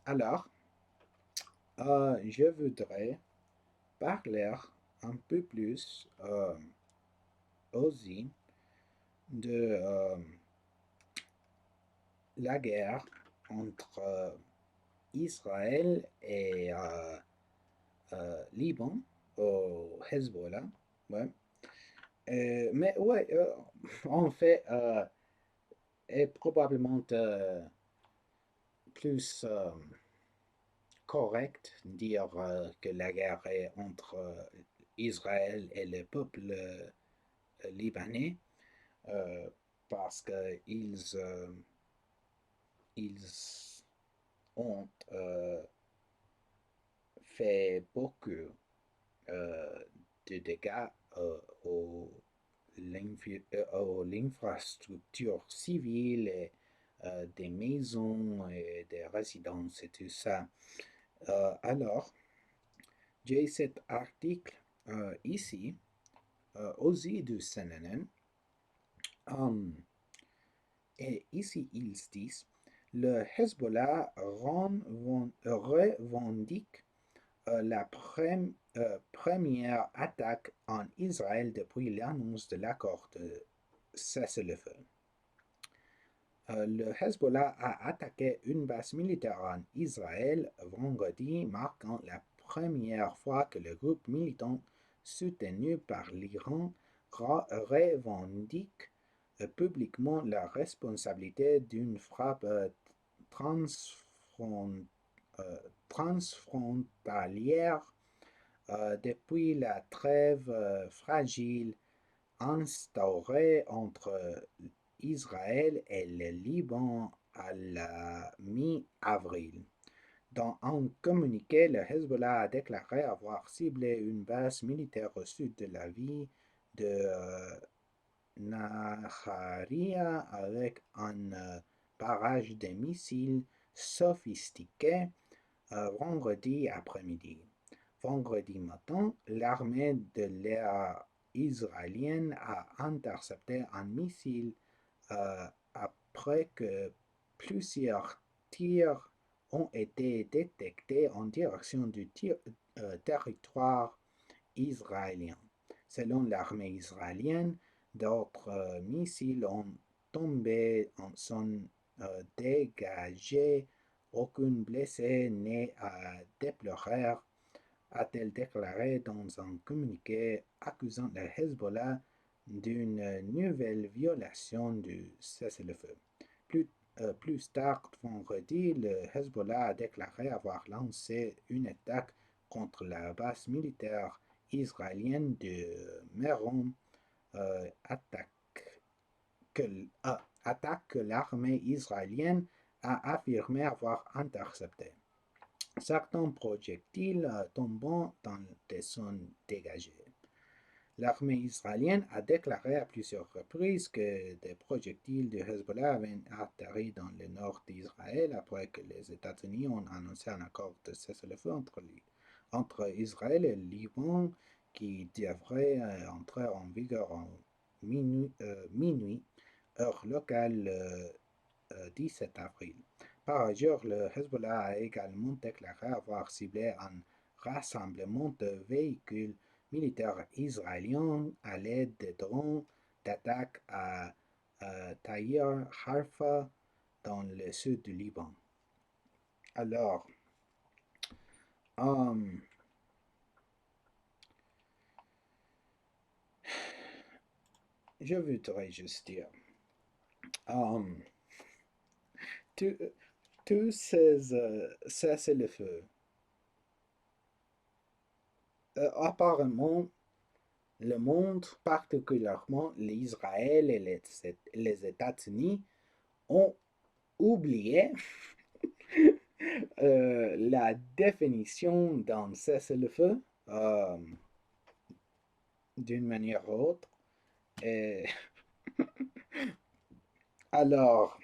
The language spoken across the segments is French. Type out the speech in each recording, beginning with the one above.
Alors, je voudrais parler un peu plus aussi de la guerre entre Israël et Liban au Hezbollah. Ouais. Mais ouais, en fait, est probablement plus correct dire que la guerre est entre Israël et le peuple libanais euh, parce ils ont fait beaucoup euh, de dégâts aux infrastructures civiles, et, des maisons et des résidences et tout ça. Alors, j'ai cet article ici, aussi du CNN, um, et ici ils disent le Hezbollah revendique la première attaque en Israël depuis l'annonce de l'accord de cessez-le-feu. Le Hezbollah a attaqué une base militaire en Israël vendredi, marquant la première fois que le groupe militant soutenu par l'Iran revendique publiquement la responsabilité d'une frappe transfron- euh, transfrontalière depuis la trêve fragile instaurée entre Israël et le Liban à la mi-avril. Dans un communiqué, le Hezbollah a déclaré avoir ciblé une base militaire au sud de la ville de Naharia avec un barrage de missiles sophistiqués vendredi après-midi. Vendredi matin, l'armée de l'air israélienne a intercepté un missile après que plusieurs tirs ont été détectés en direction du territoire israélien. Selon l'armée israélienne, d'autres missiles ont tombé en sont dégagés. Aucun blessé n'est à déplorer, a-t-elle déclaré dans un communiqué accusant le Hezbollah d'une nouvelle violation du cessez-le-feu. Plus tard vendredi, le Hezbollah a déclaré avoir lancé une attaque contre la base militaire israélienne de Meron, attaque que l'armée israélienne a affirmé avoir interceptée. Certains projectiles tombant dans des zones dégagées. L'armée israélienne a déclaré à plusieurs reprises que des projectiles du Hezbollah avaient atterri dans le nord d'Israël après que les États-Unis ont annoncé un accord de cessez-le-feu entre Israël et le Liban qui devrait entrer en vigueur en minuit, heure locale, le 17 avril. Par ailleurs, le Hezbollah a également déclaré avoir ciblé un rassemblement de véhicules militaires israéliens à l'aide de drones d'attaque à Taïr Harfa dans le sud du Liban. Alors, um, je voudrais juste dire, um, tous ces cessez-le-feu, apparemment, le monde, particulièrement l'Israël et les États-Unis, ont oublié la définition d'un cessez-le-feu d'une manière ou autre. Et alors,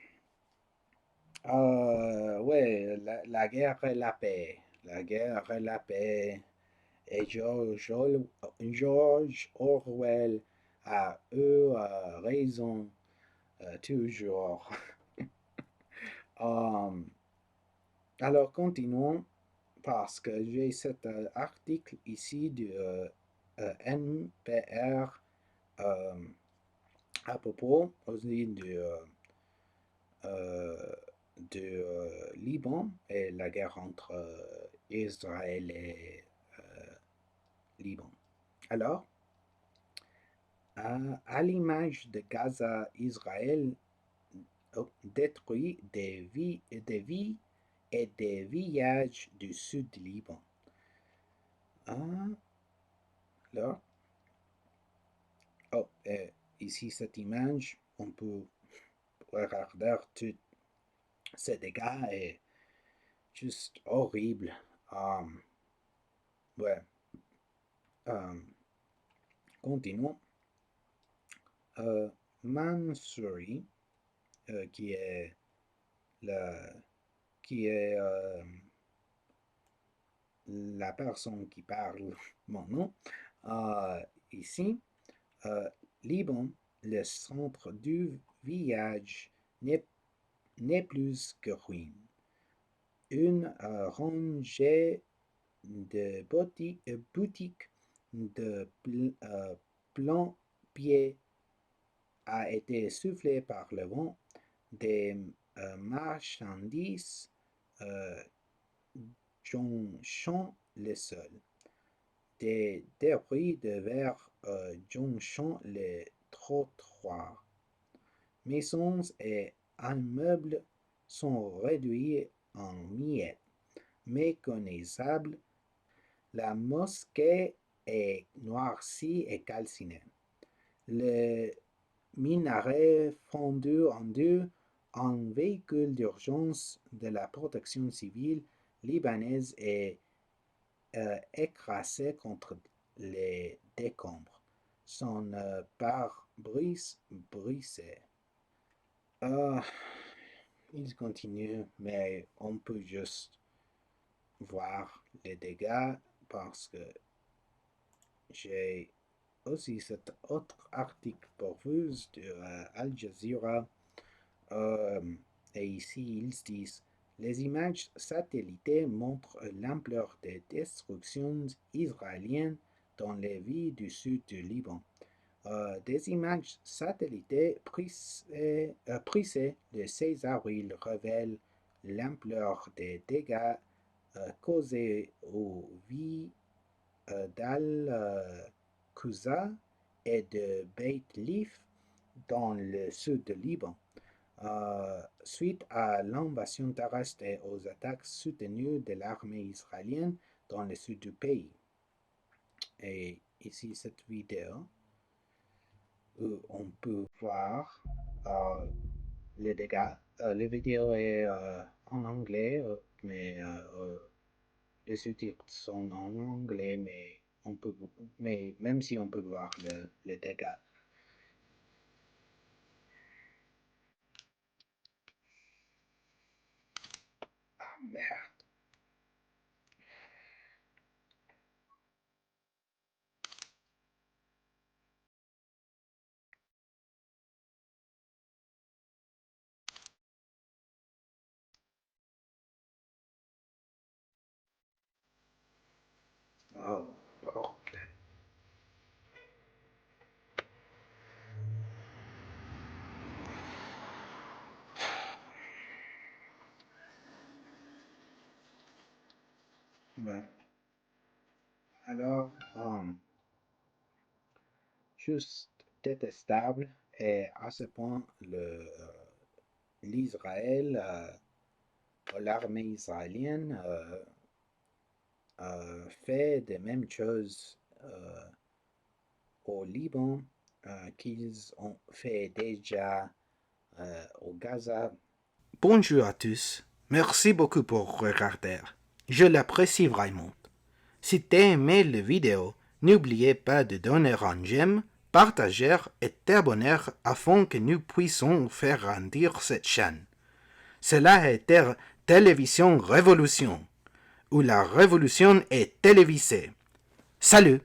ouais, la guerre et la paix. La guerre et la paix. Et George Orwell a eu raison toujours. Um, Alors continuons parce que j'ai cet article ici du NPR euh, à propos aussi euh, du Liban et la guerre entre Israël et Liban. Alors, à l'image de Gaza, Israël détruit des vies et des villages du sud du Liban. Ah, là, oh, ici cette image, on peut regarder tous ces dégâts et juste horrible. Ouais, um, continuons. Mansouri, qui est la, qui est la personne qui parle mon nom, ici, euh, Liban, le centre du village n'est plus que ruine. Une rangée de boutiques de plan-pied a été soufflée par le vent. Des marchandises euh, jonchant le sol. Des débris de verre jonchant les trottoirs. Maisons et immeubles sont réduits en miettes méconnaissables. La mosquée est noircie et calcinée. Le minaret fondu en deux, un véhicule d'urgence de la protection civile libanaise est écrasé contre les décombres. Son pare-brise brisé. Euh, il continue, mais on peut juste voir les dégâts parce que j'ai aussi cet autre article pour vous de Al Jazeera. Euh, et ici, ils disent les images satellitées montrent l'ampleur des destructions israéliennes dans les villes du sud du Liban. Des images satellitées prises le 16 avril révèlent l'ampleur des dégâts causés aux villes d'Al-Qusa et de Beit Lif dans le sud du Liban, suite à l'invasion terrestre et aux attaques soutenues de l'armée israélienne dans le sud du pays. Et ici, cette vidéo où on peut voir les dégâts. La vidéo est en anglais, mais les sous-titres sont en anglais, mais même si on peut voir les dégâts. Ah, merde. Oh, bordel. Ouais. Alors, juste détestable et à ce point l'Israël, l'armée israélienne fait des mêmes choses au Liban qu'ils ont fait déjà au Gaza. Bonjour à tous, merci beaucoup pour regarder. Je l'apprécie vraiment. Si tu as aimé la vidéo, n'oubliez pas de donner un j'aime, partager et t'abonner afin que nous puissions faire grandir cette chaîne. Cela a été Télévision Révolution, où la révolution est télévisée. Salut!